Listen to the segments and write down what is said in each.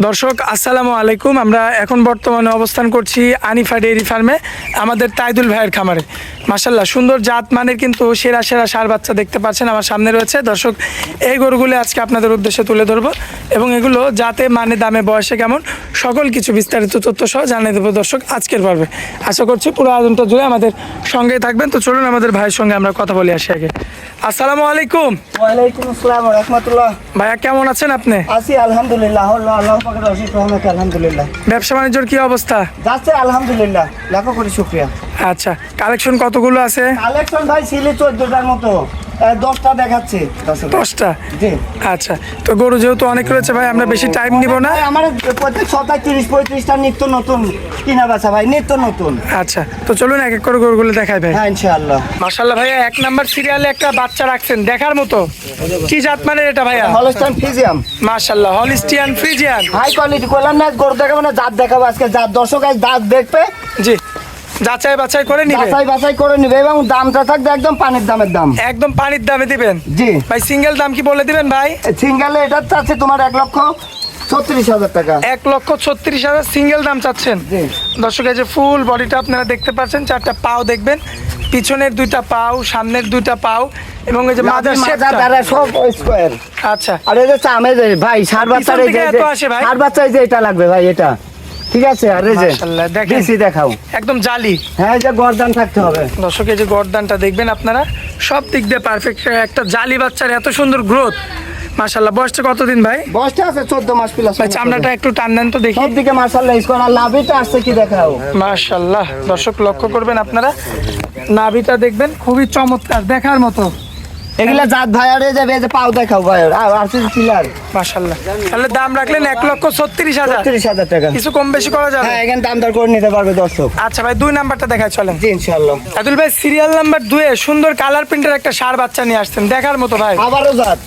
দর্শক আসসালামু আলাইকুম। আমরা এখন বর্তমানে অবস্থান করছি আনিফা ডেইরি ফার্মে, আমাদের তাইদুল ভাইয়ের খামারে। মাশাল্লাহ সুন্দর জাত মানের কিন্তু সেরা সেরা ষাঁড় বাচ্চা দেখতে পাচ্ছেন আমার সামনে রয়েছে। দর্শক এই গরুগুলো আজকে আপনাদের উদ্দেশ্যে তুলে ধরবো এবং এগুলো জাতে মানে দামে বয়সে কেমন সকল কিছু বিস্তারিত তথ্য সহ জানিয়ে দেবো দর্শক আজকের পর্বে। আশা করছি পুরো আয়োজনটা জুড়ে আমাদের সঙ্গেই থাকবেন। তো চলুন আমাদের ভাইয়ের সঙ্গে আমরা কথা বলে আসি আগে। আসসালামু আলাইকুম। ওয়ালাইকুম আসসালাম ওয়া রাহমাতুল্লাহ। ভাইয়া কেমন আছেন আপনি? আছি আলহামদুলিল্লাহ, আল্লাহ পাকের অশেষ রহমতে আলহামদুলিল্লাহ। ব্যবসা বাণিজ্যের কি অবস্থা? যাচ্ছে আলহামদুলিল্লাহ, লাখো কোটি শুকরিয়া। আচ্ছা, কালেকশন কতগুলো আছে? কালেকশন ভাই ছিল 14টার মতো, 10টা দেখাচ্ছে। 10টা? জি। আচ্ছা, তো গরু যেহেতু অনেক রয়েছে ভাই, আমরা বেশি টাইম নিব না। আমার প্রত্যেক সপ্তাহে 30-35টা নিত্য নতুন কিনা বেচা ভাই, নিত্য নতুন। আচ্ছা, তো চলুন এক এক করে গরুগুলো দেখাই ভাই। হ্যাঁ ইনশাআল্লাহ। মাশাআল্লাহ ভাইয়া, 1 নাম্বার সিরিয়ালে একটা বাচ্চা রাখছেন দেখার মতো। কি জাত মানের এটা ভাইয়া? Holstein Friesian. মাশাআল্লাহ, হলিস্টিয়ান ফ্রিজিয়ান। হাই কোয়ালিটি করলাম না, গরু দেখাবো না, জাত দেখাবো আজকে। জাত দর্শক আজ দাঁত দেখবে, জি, যাচাই বাছাই করে নিবে। যাচাই বাছাই করে নিবে এবং দামটা থাকবে একদম পানির দামের দাম। একদম পানির দামে দিবেন? জি ভাই, সিঙ্গেল দাম কি বলে দিবেন ভাই? সিঙ্গেলে এটা আছে তোমার 1,36,000 টাকা। 1,36,000 সিঙ্গেল দাম চাচ্ছেন? জি। দর্শক এই যে ফুল বডিটা আপনারা দেখতে পাচ্ছেন, 4টা পাও দেখবেন, পিছনের 2টা পাও, সামনের 2টা পাও এবং এই যে মাজার শেপটা দ্বারা সব স্কয়ার। আচ্ছা, আর এই যে চামে যে ভাই ষাঁড় বাচ্চার এই যে এত আসে ভাই? ষাঁড় বাচ্চা এই যে এটা লাগবে ভাই, এটা ঠিক আছে। আর এই যে মাশাআল্লাহ দেখেন, বেশি দেখাও একদম জালি। হ্যাঁ, এই যে গর্দান থাকতে হবে। দর্শক এই যে গর্দানটা দেখবেন আপনারা, সব দিক দিয়ে পারফেক্ট একটা জালি বাচ্চার এত সুন্দর গ্রোথ। মাশাআল্লাহ, বয়সটা কতদিন ভাই? বয়সটা আছে 14 মাস প্লাস। ভাই চামড়াটা একটু টান দেন তো দেখি। সব দিকে মাশাআল্লাহ স্কয়ার। আর লাভিটা আসছে কি দেখাও। মাশাআল্লাহ, দর্শক লক্ষ্য করবেন আপনারা, নাভিটা দেখবেন খুবই চমৎকার দেখার মতো। এগুলা জাত ভাই। আর এই যে পাও দেখাও ভাই। আর আছে পিলার। মাশাআল্লাহ, তাহলে দাম রাখলেন 1,36,000। 30,000 টাকা। কিছু কম বেশি করা যাবে? হ্যাঁ, এখানে দাম দর করে নিতে পারবে দর্শক। আচ্ছা ভাই, 2 নাম্বারটা দেখায় চলেন। জি ইনশাআল্লাহ। আদুল ভাই, সিরিয়াল নাম্বার 2 এ সুন্দর কালার প্রিন্টের একটা ষাঁড় বাচ্চা নিয়ে আসছেন দেখার মতো ভাই। আবারও জাত।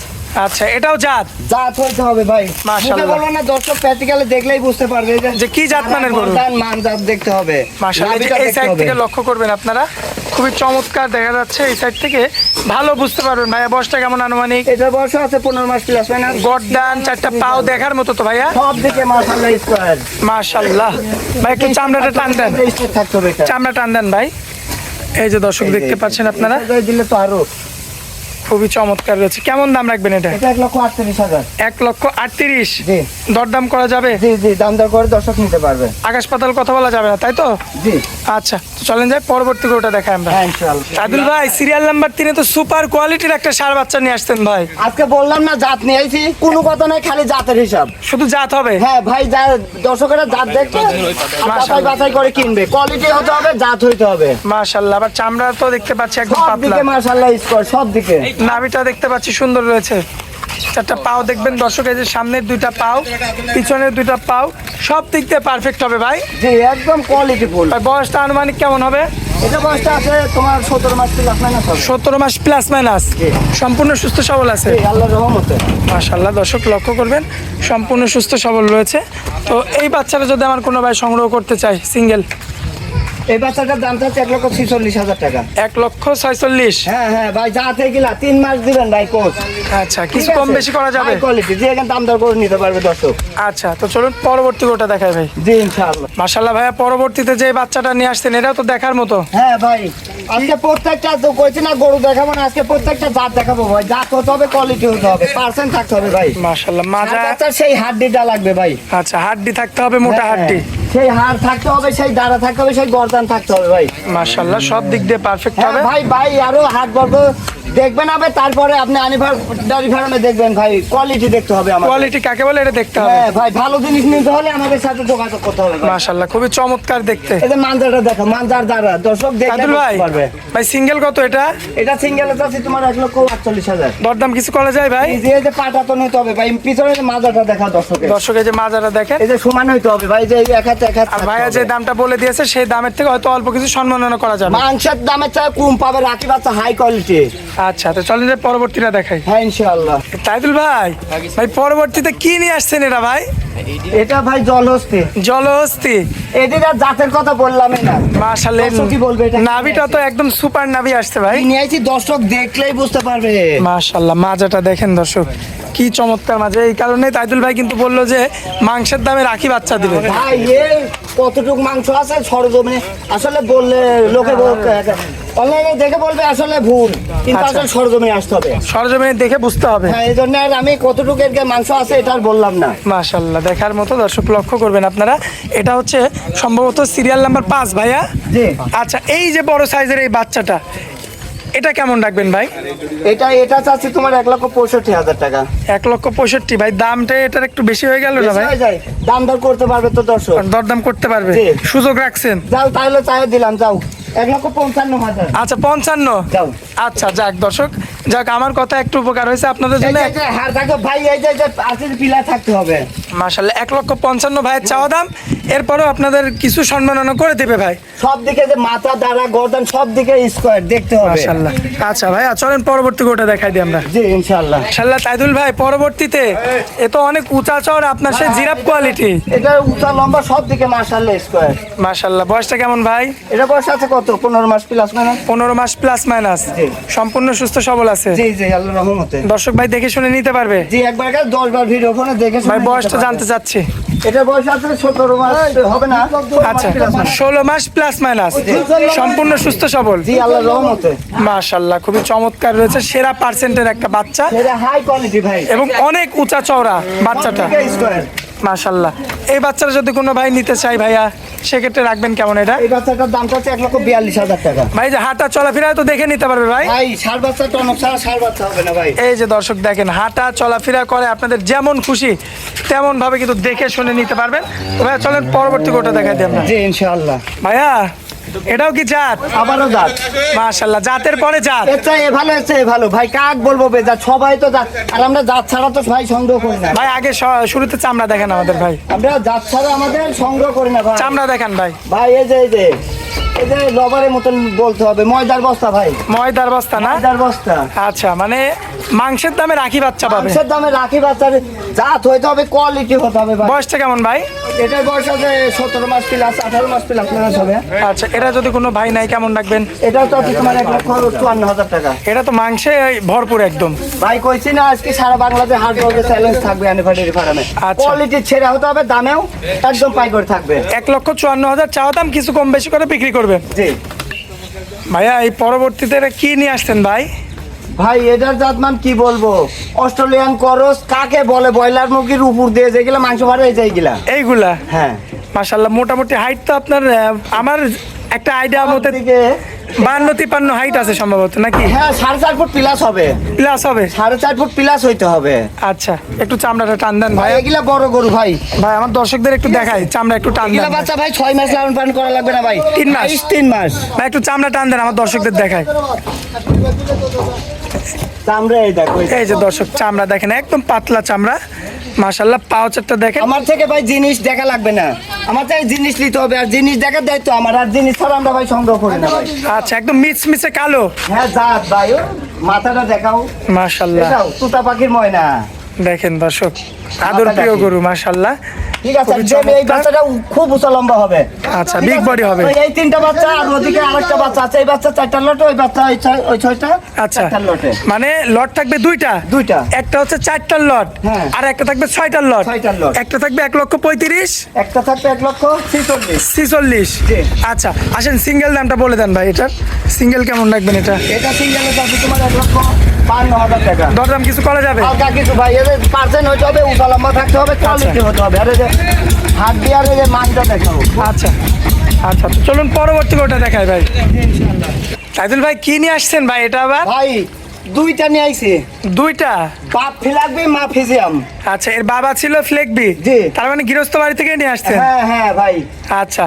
আচ্ছা, এটাও জাত? জাত হইতে হবে ভাই। মাশাআল্লাহ। বলবো না, দর্শক প্র্যাকটিক্যালি দেখলেই বুঝতে পারবে যে কি জাত মানের গরু। মান জাত দেখতে হবে। মাশাআল্লাহ, এই সাইড থেকে লক্ষ্য করবেন আপনারা, খুবই চমৎকার দেখা যাচ্ছে। এই সাইড থেকে ভালো বুঝতে পারবেন ভাইয়া। বয়সটা কেমন আনুমানিক? এটা বয়স আছে 15 মাস প্লাস মাইনাস। গর্দান 4টা পাও দেখার মতো তো ভাইয়া? সব দিকে মাশাআল্লাহ স্কয়ার। মাশাআল্লাহ ভাই, একটু চামড়াটা টান দেন। স্টেট থাকতে হবে এটা। চামড়া টান দেন ভাই। এই যে দর্শক দেখতে পাচ্ছেন আপনারা, দিলে তো আরো খুবই চমৎকার রয়েছে। কেমন দাম রাখবেন এটা? এটা 1,38,000। 1,38,000? জি। দরদাম করা যাবে? জি জি, দাম দর করে দর্শক নিতে পারবে। আকাশ পাতাল কথা বলা যাবে না, তাই তো? জি। আচ্ছা, তো চলেন যাই পরবর্তী গরুটা দেখাই আমরা। হ্যাঁ ইনশাআল্লাহ। আদুল ভাই, সিরিয়াল নাম্বার 3 এ তো সুপার কোয়ালিটির একটা ষাঁড় বাচ্চা নিয়ে আসতেন ভাই। আজকে বললাম না জাত নিয়ে আইছি, কোনো কথা নাই, খালি জাতের হিসাব। শুধু জাত হবে? হ্যাঁ ভাই, দর্শকেরা জাত দেখবে, বাছাই বাছাই করে কিনবে। কোয়ালিটি হতে হবে, জাত হইতে হবে। মাশাআল্লাহ, আবার চামড়া তো দেখতে পাচ্ছি একদম সব পাতলা। দিকে মাশাআল্লাহ স্কয়ার, সব দিকে। নাভিটা দেখতে পাচ্ছি সুন্দর রয়েছে। 4টা পাও দেখবেন দর্শক, এই যে সামনের 2টা পাও, পিছনের 2টা পাও, সব দিক দিয়ে পারফেক্ট হবে ভাই। জি একদম কোয়ালিটি ফুল। ভাই বয়সটা আনুমানিক কেমন হবে? এটা বয়সটা আছে তোমার 17 মাস প্লাস মাইনাস হবে। 17 মাস প্লাস মাইনাস? জি। সম্পূর্ণ সুস্থ সবল আছে? জি আল্লাহর রহমতে। মাশাআল্লাহ, দর্শক লক্ষ্য করবেন সম্পূর্ণ সুস্থ সবল রয়েছে। তো এই বাচ্চাটা যদি আমার কোনো ভাই সংগ্রহ করতে চাই সিঙ্গেল, এই বাচ্চাটার দাম হচ্ছে 1,46,000 টাকা। 1,46,000? হ্যাঁ হ্যাঁ ভাই, জাত গিলা 3 মাস দিবেন ভাই কোর্স। আচ্ছা, কিছু কম বেশি করা যাবে? কোয়ালিটি যে এখানে দাম দর করে নিতে পারবে দর্শক। আচ্ছা, তো চলুন পরবর্তী গোটা দেখাই ভাই। জি ইনশাআল্লাহ। মাশাআল্লাহ ভাইয়া, পরবর্তীতে যে বাচ্চাটা নিয়ে আসছেন এটাও তো দেখার মতো। হ্যাঁ ভাই, আজকে প্রত্যেকটা তো কইছি না গরু দেখাবো না, আজকে প্রত্যেকটা জাত দেখাবো ভাই। জাত হতে হবে, কোয়ালিটি হতে হবে, পার্সেন্ট থাকতে হবে ভাই। মাশাআল্লাহ, মাজা। বাচ্চার সেই হাড্ডিটা লাগবে ভাই। আচ্ছা, হাড্ডি থাকতে হবে, মোটা হ্যাঁ, হাড্ডি। সেই হাড় থাকতে হবে, সেই দাঁড়া থাকতে হবে, সেই গর্দান থাকতে হবে ভাই। মাশাআল্লাহ, সব দিক দিয়ে পারফেক্ট হ্যাঁ হবে। ভাই ভাই, আরো হাত বলবো দেখবেন হবে, তারপরে আপনি আনিফার ডেয়ারি ফার্মে দেখবেন ভাই। কোয়ালিটি দেখতে হবে আমাদের। কোয়ালিটি কাকে বলে এটা দেখতে হবে। হ্যাঁ ভাই, ভালো জিনিস নিতে হলে আমাদের সাথে যোগাযোগ করতে হবে ভাই। মাশাআল্লাহ, খুবই চমৎকার দেখতে। এই যে মানজারটা দেখো, মানজার দ্বারা দর্শক দেখলে আদুল ভাই, বুঝতে পারবে। ভাই সিঙ্গেল কত এটা? এটা সিঙ্গেল আছে তোমার 1,48,000। দরদাম কিছু করা যায় ভাই? এই যে পাটা তো নিতে হবে ভাই, পিছনে যে মাজাটা দেখা দর্শকের। দর্শক এই যে মাজারা দেখেন, এই যে সমান হইতে হবে ভাই, যে এক হাত এক হাত। আর ভাইয়া যে দামটা বলে দিয়েছে সেই দামের থেকে হয়তো অল্প কিছু সম্মাননা করা যাবে। মাংসের দামের চেয়ে কম পাবে, রাখি বাচ্চা হাই কোয়ালিটি। আচ্ছা, তো চলেন যে পরবর্তীটা দেখাই। হ্যাঁ ইনশাআল্লাহ। তাইদুল ভাই, ভাই পরবর্তীতে কি নিয়ে আসছেন এটা ভাই? এটা ভাই জলহস্তি। জলহস্তি। এদের আর জাতের কথা বললামই না। মাশাআল্লাহ, দর্শক কি বলবে এটা? নাভিটা তো একদম সুপার নাভি আসছে ভাই। নিয়ে আইছি, দর্শক দেখলেই বুঝতে পারবে। মাশাআল্লাহ, মাজাটা দেখেন দর্শক, কি চমৎকার মাঝে। এই কারণে তাইদুল ভাই কিন্তু বললো যে মাংসের দামে রাখি বাচ্চা দিবে। ভাই এর কতটুক মাংস আছে সরজমিনে আসলে বললে লোকে অনলাইনে দেখে বলবে আসলে ভুল, কিন্তু আচ্ছা। আসলে সরজমিনে আসতে হবে। সরজমিনে দেখে বুঝতে হবে। হ্যাঁ, এই জন্য আর আমি কতটুকু এর গায়ে মাংস আছে এটা আর বললাম না। মাশাআল্লাহ, দেখার মতো দর্শক, লক্ষ্য করবেন আপনারা। এটা হচ্ছে সম্ভবত সিরিয়াল নাম্বার 5 ভাইয়া। জি। আচ্ছা, এই যে বড় সাইজের এই বাচ্চাটা, এটা কেমন রাখবেন ভাই? এটা চাচ্ছি তোমার 1,65,000 টাকা। 1,65,000 ভাই, দামটা এটার একটু বেশি হয়ে গেল না বেশি ভাই? হয়ে যায়, দাম দর করতে পারবে তো দর্শক। দরদাম করতে পারবে, জি। সুযোগ রাখছেন? যাও তাহলে চাই দিলাম, যাও 1,55,000। আচ্ছা 55। যাও। আচ্ছা যাক দর্শক, যাক আমার কথা একটু উপকার হয়েছে আপনাদের এই জন্য। যে হার থাকো ভাই, এই যে আছে পিলা থাকতে হবে। মাশাআল্লাহ, 1,55,000 ভাইয়ের চাওয়া দাম। এরপরেও আপনাদের কিছু সম্মাননা করে দেবে ভাই। সব দিকে যে মাথা দাঁড়া গর্দন সব দিকে স্কোয়ার দেখতে হবে। মাশাআল্লাহ। আচ্ছা ভাই, চলেন পরবর্তী গোটা দেখাই দিই আমরা। জি ইনশাআল্লাহ। মাশাআল্লাহ তাইদুল ভাই, পরবর্তীতে এ তো অনেক উঁচা চওড়া, আপনার সেই জিরাফ কোয়ালিটি। এটা উঁচা লম্বা সব দিকে মাশাআল্লাহ স্কোয়ার। মাশাআল্লাহ, বয়সটা কেমন ভাই? এটা বয়স আছে কত? 15 মাস প্লাস না? 15 মাস প্লাস মাইনাস। জি। সম্পূর্ণ সুস্থ সবল আছে। জি জি, আল্লাহর রহমতে। দর্শক ভাই দেখে শুনে নিতে পারবে। জি, একবার 10 বার ভিডিও ফোনে দেখে শুনে ভাই নিতে বয়সটা পারবে। জানতে চাচ্ছি। এটা বয়স আছে 17 মাস হবে না? আচ্ছা, 16 মাস প্লাস মাইনাস, সম্পূর্ণ সুস্থ সবল। জি, আল্লাহর রহমতে। মাশাআল্লাহ, খুবই চমৎকার রয়েছে, সেরা পার্সেন্টের একটা বাচ্চা এটা হাই কোয়ালিটি ভাই। এবং অনেক উঁচা চওড়া বাচ্চাটা। স্কোয়ার। মাশাআল্লাহ, এই বাচ্চাটা যদি কোনো ভাই নিতে চাই ভাইয়া, সেক্ষেত্রে রাখবেন কেমন এটা? এই বাচ্চাটার দাম হচ্ছে 1,42,000 টাকা। ভাই যে হাঁটা চলাফেরা তো দেখে নিতে পারবে ভাই। ভাই ষাঁড় বাচ্চা টনক ছাড়া ষাঁড় বাচ্চা হবে না ভাই। এই যে দর্শক দেখেন, হাঁটা চলাফেরা করে, আপনাদের যেমন খুশি তেমন ভাবে কিন্তু দেখে শুনে নিতে পারবেন। তো ভাইয়া চলেন পরবর্তী গোটা দেখাই দিই আমরা। জি ইনশাআল্লাহ। ভাইয়া এটাও কি জাত? আবারও জাত। মাশাআল্লাহ, জাতের পরে জাত। এর চেয়ে ভালো ভাই, কাক বলবো বেজাত, সবাই তো জাত। আর আমরা জাত ছাড়া তো ভাই সংগ্রহ করি না। ভাই আগে শুরুতে চামড়া দেখেন আমাদের ভাই, আমরা জাত ছাড়া আমাদের সংগ্রহ করি না ভাই। চামড়া দেখান ভাই। ভাই এই যে রবারের মতন বলতে হবে, ময়দার বস্তা ভাই। ময়দার বস্তা না? ময়দার বস্তা। আচ্ছা, মানে মাংসের দামে রাখি বাচ্চা পাবে। মাংসের দামে রাখি বাচ্চার জাত হইতে হবে, কোয়ালিটি হতে হবে ভাই। বয়সটা কেমন ভাই? এটার বয়স আছে 17 মাস প্লাস, 18 মাস প্লাস হবে। আচ্ছা, এটা যদি কোনো ভাই নাই কেমন রাখবেন? এটা তো তোমার 1,54,000 টাকা। এটা তো মাংসে ভরপুর একদম। ভাই কইছি না আজকে সারা বাংলাদেশ হাট বাজারে চ্যালেঞ্জ থাকবে অ্যানিভার্সারি ফার্মে। আচ্ছা। কোয়ালিটি ছেড়ে হতে হবে, দামেও একদম পাইকারি থাকবে। 1,54,000 চাওয়া দাম, কিছু কম বেশি করে বিক্রি করবেন। জি ভাইয়া এই পরবর্তীতে এটা কি নিয়ে আসছেন ভাই? ভাই, এটার জাতমান কি বলবো, অস্ট্রেলিয়ান করস কাকে বলে, ব্রয়লার মুরগির উপর দিয়ে যেগুলা মাংস ভাড়া এইগুলা। এইগুলা? হ্যাঁ। মাশাআল্লাহ, মোটামুটি হাইট তো আপনার আমার একটা আইডিয়া মতে দিকে 52-53 হাইট আছে সম্ভবত নাকি? হ্যাঁ, 4.5 ফুট প্লাস হবে। প্লাস হবে? 4.5 ফুট প্লাস হইতে হবে। আচ্ছা, একটু চামড়াটা টান দেন ভাই। ভাই এগুলা বড় গরু ভাই। ভাই আমার দর্শকদের একটু দেখাই, চামড়া একটু টান এগুলা দেন বাচ্চা ভাই 6 মাস লালন পালন করা লাগবে না ভাই। 3 মাস? 3 মাস। ভাই একটু চামড়া টান দেন, আমার দর্শকদের দেখায়। চামড়া এই দেখো। এই যে দর্শক, চামড়া দেখেন, একদম পাতলা চামড়া। মাশাআল্লাহ, পাউচারটা দেখেন। আমার থেকে ভাই জিনিস দেখা লাগবে না, আমার থেকে জিনিস নিতে হবে, আর জিনিস দেখার দায়িত্ব আমার। আর জিনিস ছাড়া আমরা ভাই সংগ্রহ করি না ভাই। আচ্ছা, একদম মিচমিচে কালো। হ্যাঁ জাত ভাই, ও মাথাটা দেখাও। মাশাআল্লাহ, দেখাও তুতা পাখির ময়না। দেখেন দর্শক, আদর প্রিয় গরু মাশাআল্লাহ। ঠিক আছে, খুবই যে এই চমৎকার। বাচ্চাটা খুব উঁচা লম্বা হবে। আচ্ছা, ঠিক বিগ আছে? বডি হবে। ওই এই 3টা বাচ্চা আর ওদিকে আরেকটা বাচ্চা আছে, এই বাচ্চা 4টা লটে, ওই বাচ্চা ওই 6টা। আচ্ছা, 4টা লটে। মানে লট থাকবে দুইটা? দুইটা। একটা হচ্ছে 4টার লট, হ্যাঁ। আর একটা থাকবে 6টার লট। 6টার লট। একটা থাকবে 1,35,000, একটা থাকবে 1,46,000। 46। জি। আচ্ছা, আসেন সিঙ্গেল দামটা বলে দেন ভাই। এটার সিঙ্গেল কেমন রাখবেন এটা? এটা সিঙ্গেলের দাম তোমার 1,52,000 টাকা। দরদাম কিছু করা যাবে? হালকা কিছু ভাই, এদের পার্সেন্ট হতে হবে, উঁচা লম্বা থাকতে হবে, কোয়ালিটি হতে হবে। আর এই যে হাত দিয়ে আর এই যে মানটা দেখাও। আচ্ছা আচ্ছা, তো চলুন পরবর্তী ওটা দেখাই ভাই। সাইদুল ভাই কি নিয়ে আসছেন ভাই এটা আবার? ভাই দুইটা নিয়ে আইছি। দুইটা? বাপ ফিলাকবি, মা ফিজিয়াম। আচ্ছা, এর বাবা ছিল ফ্লেকবি? জি। তার মানে গৃহস্থ বাড়ি থেকে নিয়ে আসছেন? হ্যাঁ হ্যাঁ ভাই, আচ্ছা,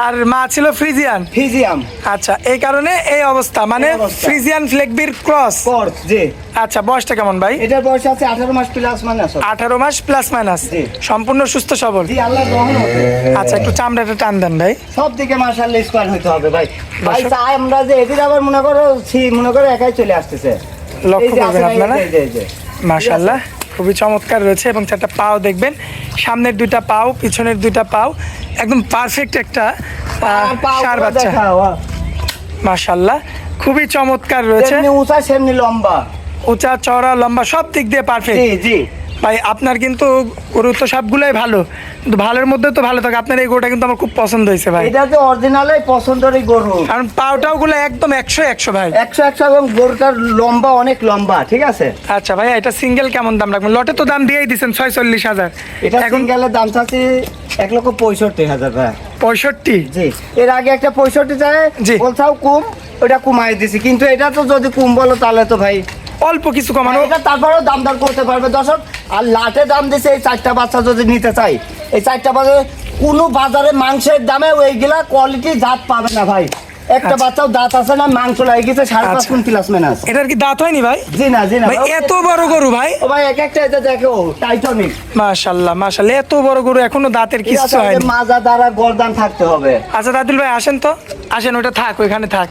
আর মা ছিল ফ্রিজিয়ান? ফিজিয়াম। আচ্ছা, এই কারণে এই অবস্থা, মানে এই অবস্থা। ফ্রিজিয়ান ফ্লেকবির ক্রস। কোর্স, জি। আচ্ছা, বয়সটা কেমন ভাই? এটার বয়স আছে 18 মাস প্লাস মাইনাস। 18 মাস প্লাস মাইনাস। জি। সম্পূর্ণ সুস্থ সবল? জি, আল্লাহর রহমতে। আচ্ছা, একটু চামড়াটা টান দেন ভাই। সব দিকে মাশাআল্লাহ স্কোয়ার হইতে হবে ভাই। ভাই দর্শক- চাই আমরা যে এদিকে আবার মনে করো মনে করো একাই চলে আসতেছে। লক্ষ্য এই যে করবেন আছে, আপনারা, এই যে, এই যে। মাশাআল্লাহ খুবই চমৎকার রয়েছে। এবং চারটা পাও দেখবেন, সামনের দুইটা পাও, পিছনের দুইটা পাও, একদম পারফেক্ট একটা আর পাও ষাঁড় গুলো বাচ্চা। দেখাও, মাশাআল্লাহ খুবই চমৎকার রয়েছে, যেমনি উঁচা সেমনি লম্বা। উঁচা চওড়া লম্বা সব দিক দিয়ে পারফেক্ট। জি জি। ভাই আপনার কিন্তু গরু তো সবগুলোই ভালো, কিন্তু ভালোর মধ্যে তো ভালো থাকে। আপনার এই গরুটা কিন্তু আমার খুব পছন্দ হয়েছে ভাই, এটা তো অরিজিনালই পছন্দেরই গরু। কারণ পাওটাও গুলো একদম 100 ভাই। 100 এবং গরুটার লম্বা অনেক লম্বা, ঠিক আছে। আচ্ছা ভাই, এটা সিঙ্গেল কেমন দাম রাখবেন? লটে তো দাম দিয়েই দিচ্ছেন 46,000। এটা এখন সিঙ্গেলের দাম চাচ্ছি 1,65,000 টাকা। 65? জি, এর আগে একটা 65 চায়, জি। বলছাও কম, ওটা কমাই দিছি। কিন্তু এটা তো যদি কম বলো তাহলে তো ভাই অল্প কিছু কমানো। এটা তারপরেও দাম দর করতে পারবে দর্শক। আর লাটে দাম দিছে এই 4টা বাচ্চা যদি নিতে চাই, এই 4টা বাজারে কোনো বাজারে মাংসের দামে ওইগুলা কোয়ালিটি জাত পাবে না ভাই। একটা আচ্ছা। বাচ্চাও দাঁত আছে না, মাংস লাগে গেছে 5.5 আচ্ছা। Quintal plus minus. এটার কি দাঁত হয়নি ভাই? জি না জি না ভাই এত বড় গরু ভাই, ও ভাই, এক একটা এটা দেখো টাইটানিক। মাশাআল্লাহ মাশাআল্লাহ, এত বড় গরু এখনো দাঁতের কিছু হয়নি। মাজা দ্বারা গর্দান থাকতে হবে। আচ্ছা দাদুল ভাই আসেন তো, আসেন, ওটা থাক, ওইখানে থাক।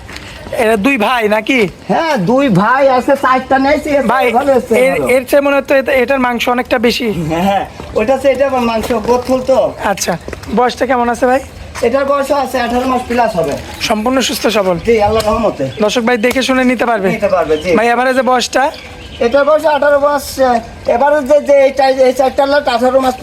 এরা দুই ভাই নাকি? হ্যাঁ, দুই ভাই আছে, 4টা নেছি ভাই ভালো আছে। এর চেয়ে মনে হতো এটার মাংস অনেকটা বেশি। হ্যাঁ, ওটা সে এটা মাংস গোথুল তো। আচ্ছা, বয়সটা কেমন আছে ভাই? এটার বয়স আছে 18 মাস প্লাস হবে। সম্পূর্ণ সুস্থ সবল? জি, আল্লাহর রহমতে। দর্শক ভাই দেখে শুনে নিতে পারবে? নিতে পারবে, জি। ভাই এভারেজে বয়সটা? এটার বয়স 18 মাস। এবারে যে এই 4টা লাট 18 মাস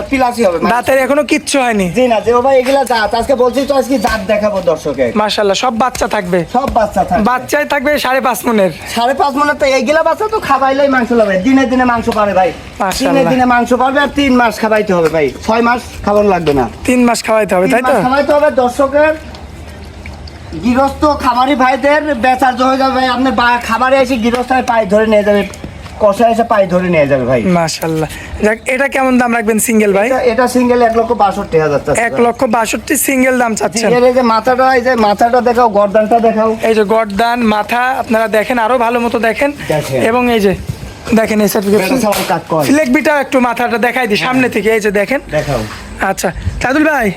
প্লাসই হবে। দাঁতের এখনো কিচ্ছু হয়নি? জি না, যে ও ভাই এগুলা জাত আজকে বলছি তো, আজকে জাত দেখাবো দর্শকে। মাশাআল্লাহ, সব বাচ্চা থাকবে? সব বাচ্চা থাকবে। বাচ্চাই থাকবে 5.5 মনের? 5.5 মনে তো এইগুলা বাচ্চা তো খাবাইলেই মাংস লাগবে। দিনে দিনে মাংস পাবে ভাই, মাশাআল্লাহ। দিনে দিনে মাংস পাবে। আর 3 মাস খাবাইতে হবে ভাই, 6 মাস খাবার লাগবে না। 3 মাস খাওয়াইতে হবে, 3 তাই তো? মাস খাবাইতে হবে দর্শকের। গৃহস্থ খামারি ভাইদের বেচার হয়ে যাবে ভাই। আপনি খাবারে এসে গৃহস্থের পায়ে ধরে নিয়ে যাবে, কষা এসে পায়ে ধরে নিয়ে যাবে ভাই। মাশাআল্লাহ। যাক, এটা কেমন দাম রাখবেন সিঙ্গেল ভাই? এটা সিঙ্গেল 1,62,000 টাকা। 1,62,000 সিঙ্গেল দাম চাচ্ছেন? এর এই যে মাথাটা, এই যে মাথাটা দেখাও, গর্দানটা দেখাও। এই যে গর্দান মাথা আপনারা দেখেন, আরো ভালো মতো দেখেন। দেখেন। এবং এই যে দেখেন এই বেটা সবাই কাট করে। ফ্লেকবিটা একটু মাথাটা দেখাই দিই সামনে থেকে, এই যে দেখেন। দেখাও। আচ্ছা তাদুল ভাই,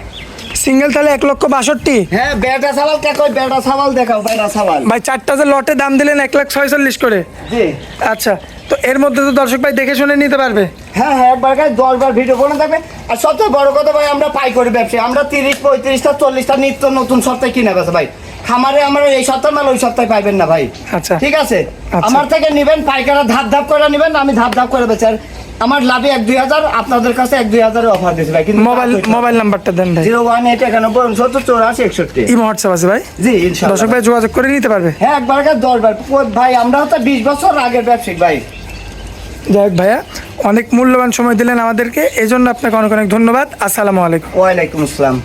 সিঙ্গেল তাহলে 1,62,000? হ্যাঁ, বেটা সাবাল কে কই, বেটা সাবাল দেখাও, বেটা সাবাল। ভাই 4টা যে লটে দাম দিলেন 1,46,000 করে। জি। আচ্ছা, তো এর মধ্যে তো দর্শক ভাই দেখে শুনে নিতে পারবে? হ্যাঁ হ্যাঁ, একবার 10 বার ভিডিও করে থাকবে। আর সবচেয়ে বড় কথা ভাই, আমরা পাইকারি ব্যবসায়ী। আমরা 30, 35টা, 40টা নিত্য নতুন সপ্তাহে কিনে বেচা ভাই। খামারে আমরা এই সপ্তাহ মাল ওই সপ্তাহে পাইবেন না ভাই। আচ্ছা ঠিক আছে, আচ্ছা। আমার থেকে নেবেন পাইকারা, ধাপ ধাপ করে নেবেন, আমি ধাপ ধাপ করে বেচার। আমার লাভে 1-2 হাজার, আপনাদের কাছে 1-2 হাজার অফার দিচ্ছি ভাই। কিন্তু মোবাইল নাম্বারটা দেন ভাই। 01891748461। ইমো হোয়াটসঅ্যাপ আছে ভাই? জি, দর্শক ইনশাআল্লাহ ভাই যোগাযোগ করে নিতে পারবে? হ্যাঁ, একবার 10 বার ভাই। আমরা হচ্ছে 20 বছর আগের ব্যবসায়িক ভাই। যাই হোক ভাইয়া, অনেক মূল্যবান সময় দিলেন আমাদেরকে, এই জন্য আপনাকে অনেক অনেক ধন্যবাদ। আসসালামু আলাইকুম। ওয়ালাইকুম আসসালাম।